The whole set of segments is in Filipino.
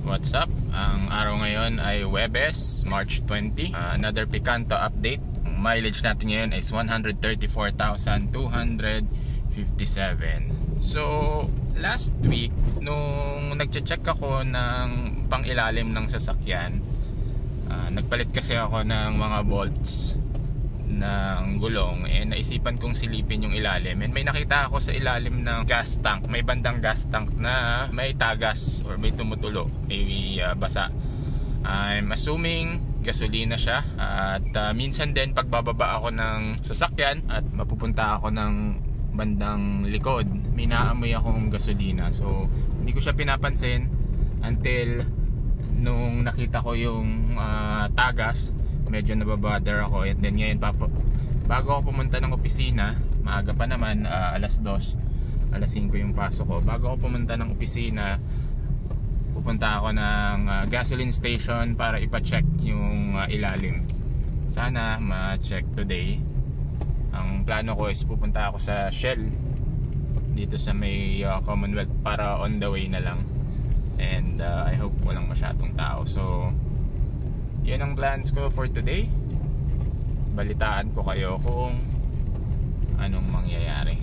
What's up? Ang araw ngayon ay Huwebes, March 20. Another Picanto update. Mileage natin ngayon is 134,257. So, last week, nung nagche-check ako ng pang-ilalim ng sasakyan, nagpalit kasi ako ng mga bolts ng gulong, naisipan kong silipin yung ilalim, and may nakita ako sa ilalim ng gas tank. May bandang gas tank na may tagas or may tumutulo, may basa. I'm assuming gasolina siya, at minsan din pagbababa ako ng sasakyan at mapupunta ako ng bandang likod, may naamoy akong gasolina. So hindi ko siya pinapansin until nung nakita ko yung tagas. Medyo nababother ako, and then ngayon bago ako pumunta ng opisina, maaga pa naman, alas 2, alas 5 yung pasok ko. Bago ako pumunta ng opisina, pupunta ako ng gasoline station para ipa-check yung ilalim. Sana ma-check today. Ang plano ko is pupunta ako sa Shell dito sa may Commonwealth para on the way na lang, and I hope walang masyadong tao. So yan ang plans ko for today. Balitaan ko kayo kung anong mangyayari.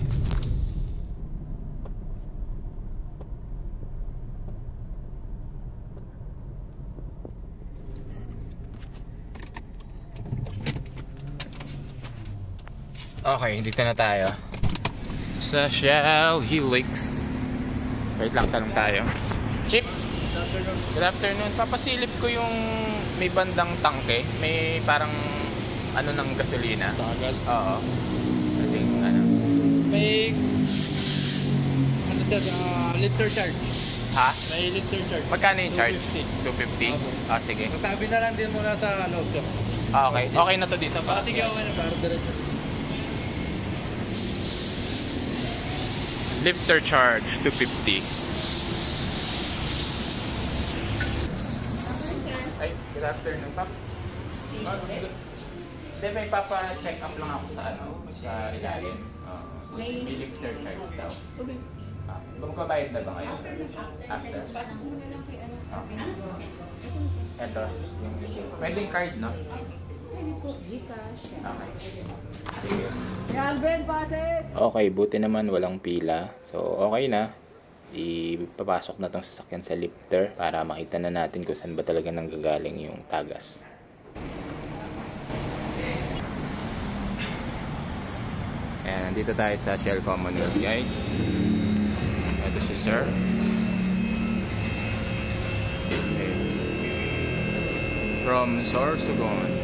Okay, dito na tayo sa Shell Helix. Wait lang, tanong tayo. Chip, good afternoon. Papasilip ko yung may bandang tangke, may parang ano ng gasolina. Tagas. Oo. I think ano. May ano siya, liter charge. Ha? May liter charge. Magkano yung charge? 250. 250? Ah, sige. Masabi na lang din muna sa loob siya. Ah, okay. Okay na to dito pa. Sige, okay na para diretso. Lifter charge 250. Ay, good afternoon, Pap. Hindi, may papa-check up lang ako sa ano, sa ilalim. May lifter charge daw. Magbabayad na ba ngayon? After? Okay. Ito, yung pwedeng card, no? Okay. Sige. Okay, buti naman walang pila. So, okay na. Ipapasok na tong sasakyan sa lifter para makita na natin kung saan ba talaga nanggagaling yung tagas. Ayan, nandito tayo sa Shell Commonwealth, guys. Ito si Sir. Okay. From Sorsogon.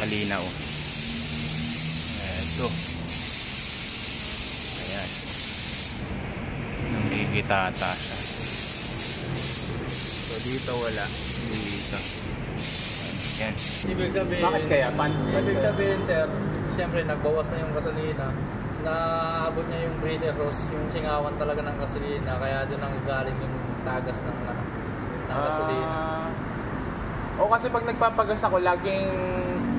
Malinaw. Ito. Ayan. Nakikitata siya. So dito wala. Dito. Ayan. Ibig sabihin, Bakit kaya? Ibig sabihin, sir, siyempre nagbawas na yung gasolina. Naabot niya yung breather hose, yung singawan talaga ng gasolina, kaya doon ang galing yung tagas ng gasolina. O kasi pag nagpapagas ako, laging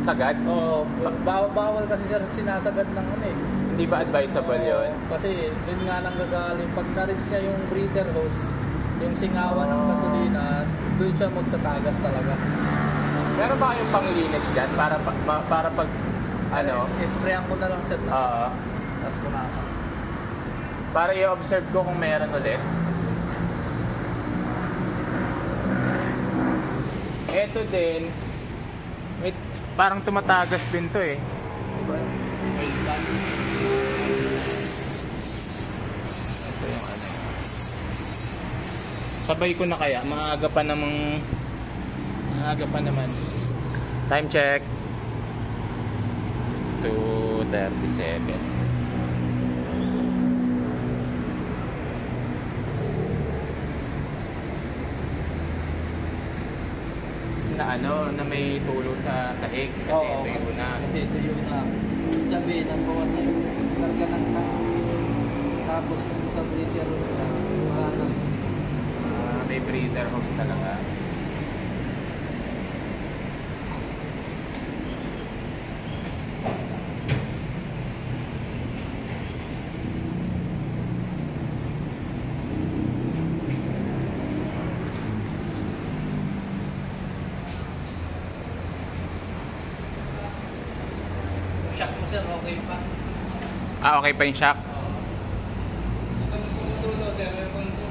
sagad. Oo, bawal kasi sir sinasagad ng ano eh. Hindi ba advisable yon? Kasi doon nga nanggagaling, pag na-reach niya yung breather hose, yung singawan ng gasolina, doon siya magtatagas talaga. Meron ba kayong panglinis dyan? Para pag ano? Isprayan ko na lang sir na. Tapos punasan. Para i-observe ko kung meron ulit. Eto din, parang tumatagas din to eh. Diba? Ito yung ano. Sabay ko na kaya, maaga pa naman. Time check. 2:37. Na ano, na may tulo sa sahig kasi ito yung una. Kasi ito yung una. Sabihin, ang bawas na yung karga ng Tapos yung sa breather hose na, wala na. May breather hose talaga. Shock mo sir, okay pa. Okay pa yung shock? Itong tumutulo sir, aircon to.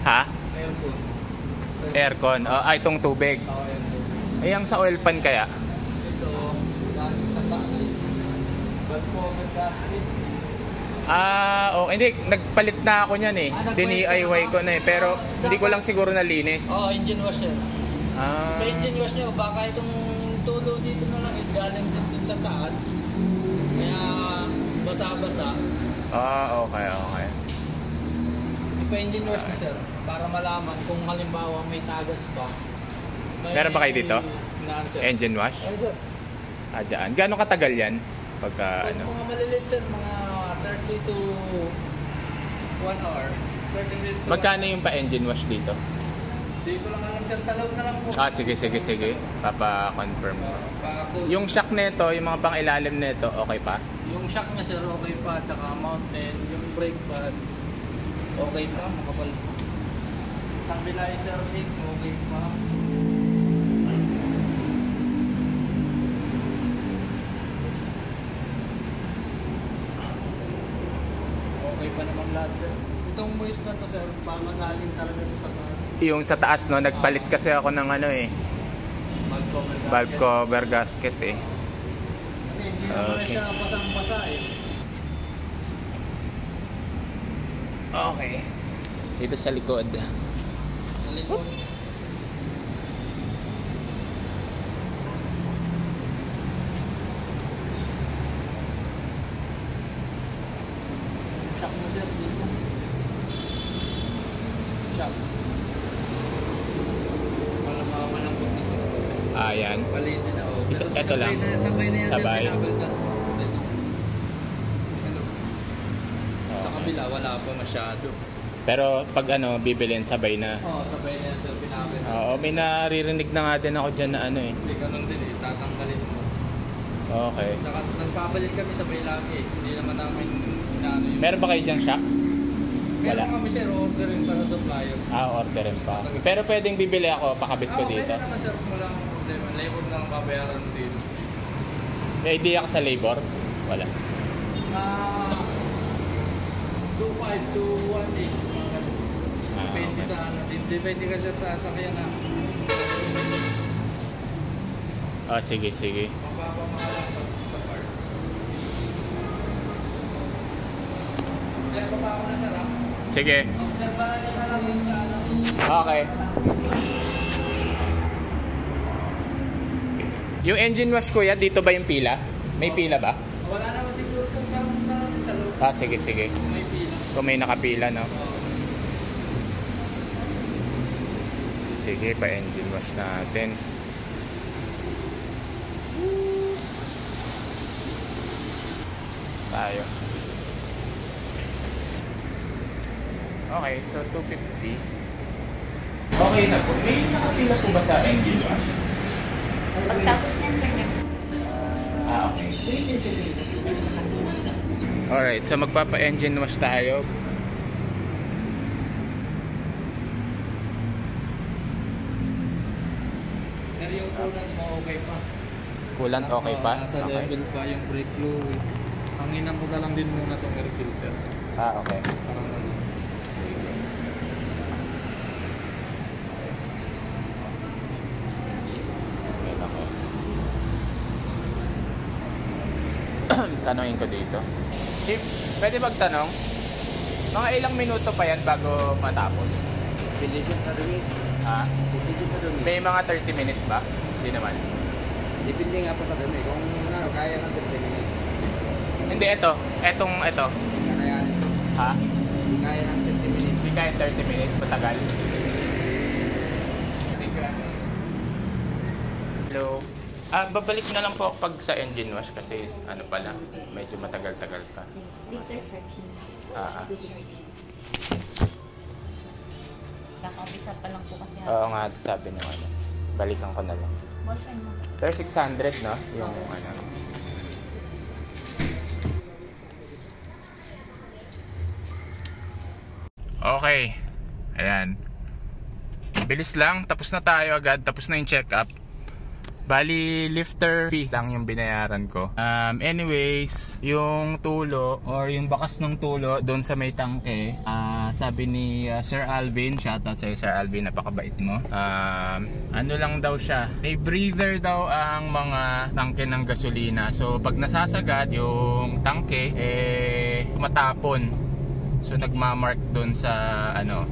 Ha? Aircon. Aircon. Itong tubig. Oo, aircon. Ang sa oil pan kaya? Ito, galing sa taas eh. Valve cover gasket. Hindi. Nagpalit na ako niyan eh. Dini-DIY ko na eh. Pero hindi ko lang siguro nalinis. Oo, engine wash sir. May engine wash nyo, baka itong tulo dito na lang is galing din sa taas. Kaya basa-basa. Okay. Ipa-engine wash na sir, para malaman kung halimbawa may tagas pa. Meron ba kayo dito? Sir. Engine wash? Ay sir. Diyan. Gaano katagal yan? Pagka Pag mga maliliit sir, mga 30 to 1 hour. 30 minutes to Magkano yung pa-engine wash dito? Hindi ko lang alam sir, sa loob na lang po. Sige. Papa-confirm ko. Yung shock nito, yung mga pang-ilalim nito, okay pa? Yung shock niya sir, okay pa. Tsaka mountain, yung brake pad, okay pa, makapal. Stabilizer link, okay pa. Okay pa naman lahat sir. Itong voice na to sir, magaling talaga ito sa taas. Yung sa taas no, nagpalit kasi ako ng valve cover gasket eh. Kasi hindi naman siya pasang-pasa eh. Okay. Dito sa likod. Sa likod. Shock mo sir dito. Shock. Malambot na to. Yan. Palitin na ako. Ito lang. Sabay na yan Sabay. sir, pinabalitan. Sa kabila, wala pa masyado. Pero pag bibilin, sabay na. Oo, sabay na yan sir, pinabalitan. Oo, may naririnig na nga din ako dyan na eh. Kasi ganun din eh, tatanggalin mo. Okay. Saka nagpapalit kami sabay lagi eh. Hindi naman namin inaano yun. Meron ba kayo dyang shock? Wala. Meron kami sir, orderin pa sa supplier. Orderin pa. Pero pwedeng bibili ako, pakabit ko dito. Okay naman sir, wala akong problema. Labor na lang babayaran mo dito. May idea ka sa labor? Wala. 2.5 to 1.8. Depende Okay. sa ano. Depende ka sir sa sasakyan na. Sige. Mapapamahalan pag sa parts. Sir, baba ako na sir ha. Sige. Obserbahan niyo na lang yung sa ano. Okay. Yung engine wash kuya, dito ba yung pila? May pila ba? Wala naman siguro sir. Karoon na natin sa loob. Sige. May pila. Kung may nakapila, no? Sige, pa-engine wash natin. Tayo. Okay, so 250. Okay na po. May isa kapila po ba sa engine wash? Pagtapos niyan, sir, next. Okay. Alright, so magpapa-engine wash tayo. Sir, yung coolant mo okay pa. Coolant okay pa? Nasa Okay. level pa yung brake fluid. Hanginan ko na lang din muna itong air filter. Okay. Parang ano. Tanongin ko dito. Chief, pwede magtanong? Mga ilang minuto pa yan bago matapos? Depende siya sa dumi. Ha? Depende sa dumi. May mga 30 minutes ba? Hindi naman. Depende nga po sa dumi. Kung kaya ng 30 minutes. Hindi, ito. Ito. Kaya Ha? hindi kaya ng 30 minutes. Hindi kaya 30 minutes. Matagal. Hello. Babalik na lang po ako pag sa engine wash kasi ano pala, medyo matagal-tagal pa. liter charge. Kakaumpisa pa lang po kasi. Oo nga, sabi nyo ano. Balikan ko na lang. Ballpen mo. Pero 600 no? Yung ano. Okay. Ayan. Bilis lang. Tapos na tayo agad. Tapos na yung check-up. Bali, lifter fee lang yung binayaran ko. Anyways, yung tulo or yung bakas ng tulo doon sa may tangke, sabi ni Sir Alvin, shoutout sa'yo Sir Alvin, napakabait mo. Ano lang daw siya, may breather daw ang mga tangke ng gasolina. So pag nasasagad yung tangke, tumatapon. So nagmamark doon sa ano,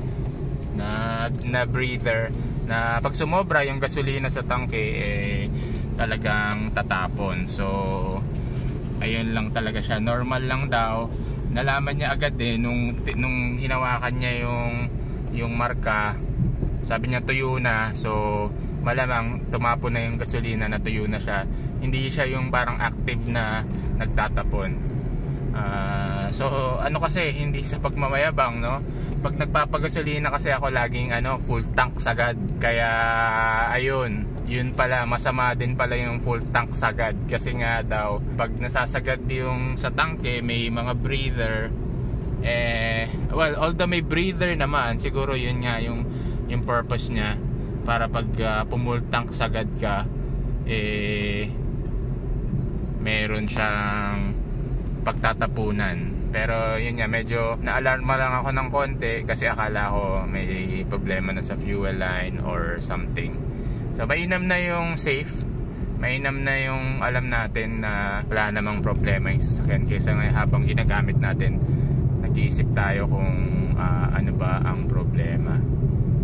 na breather, na pag sumobra yung gasolina sa tangke talagang tatapon. So ayun lang talaga siya, normal lang daw. Nalaman niya agad nung hinawakan niya yung marka, sabi niya tuyo na. So malamang tumapon na yung gasolina, na tuyo na siya, hindi siya yung parang active na nagtatapon. So ano kasi, hindi sa pagmamayabang, no? Pag nagpapagasolina kasi ako laging full tank sagad. Kaya ayun, yun pala, masama din pala yung full tank sagad. Kasi nga daw, pag nasasagad yung sa tangke, may mga breather. Well, although may breather naman, siguro yun nga yung purpose niya, para pag pumul tank sagad ka, meron siyang pagtatapunan. Pero yun nga, medyo na-alarma lang ako ng konti kasi akala ko may problema na sa fuel line or something. So mainam na yung safe, mainam na yung alam natin na wala namang problema yung sasakyan, kaysa nga habang ginagamit natin nag-iisip tayo kung ano ba ang problema,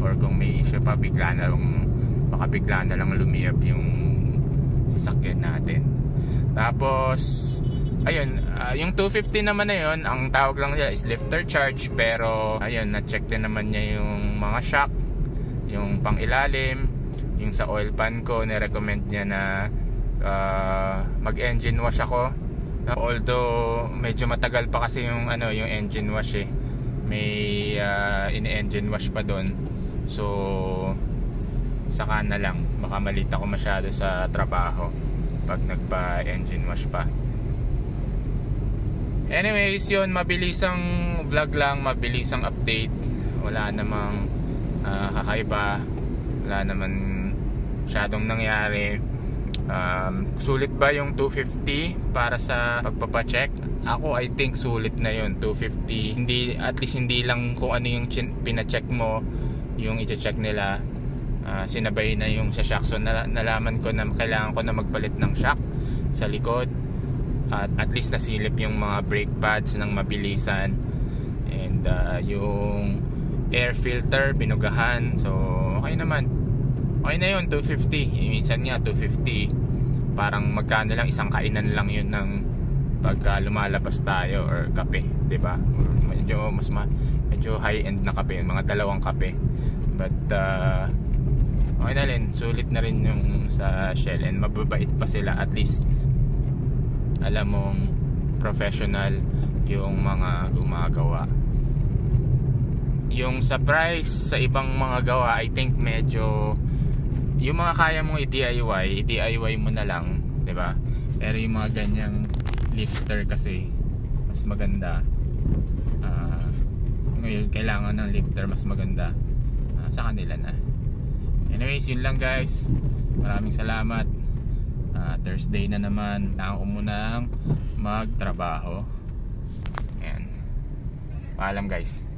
or kung may issue pa, baka bigla na lang lumiyab yung sasakyan natin. Tapos ayun, yung 250 naman na yun, ang tawag lang nila is lifter charge. Pero ayun, na-check din naman niya yung mga shock, yung pang ilalim, yung sa oil pan ko, nirecommend niya na mag-engine wash ako. Although medyo matagal pa kasi yung yung engine wash may in-engine wash pa doon. So saka na lang, baka malita ko masyado sa trabaho pag nagpa-engine wash pa. Anyways, yun, mabilisang vlog lang, mabilisang update. Wala namang kakaiba, wala naman masyadong nangyari. Sulit ba yung 250 para sa pagpapacheck? Ako, I think sulit na yun, 250. Hindi, at least hindi lang kung ano yung pinacheck mo yung i-check nila, sinabay na yung sa shock. So nalaman ko na kailangan ko na magpalit ng shock sa likod, at least nasilip yung mga brake pads ng mabilisan, and yung air filter binugahan. So okay naman, okay na yun, 250. Minsan nga 250 parang magkano lang, isang kainan lang yun ng pagka lumalabas tayo, or kape, diba? Medyo high end na kape, mga dalawang kape. But okay na rin, sulit na rin yung sa Shell, and mababait pa sila. At least alam mong professional yung mga gumagawa. Yung sa price sa ibang mga gawa, I think medyo yung mga kaya mong i-DIY mo na lang, 'di ba? Pero yung mga ganyang lifter kasi mas maganda. Ngayon kailangan ng lifter mas maganda sa kanila na. Anyways, yun lang guys. Maraming salamat. Thursday na naman, kailangan ko munang magtrabaho. Ayan. Paalam guys.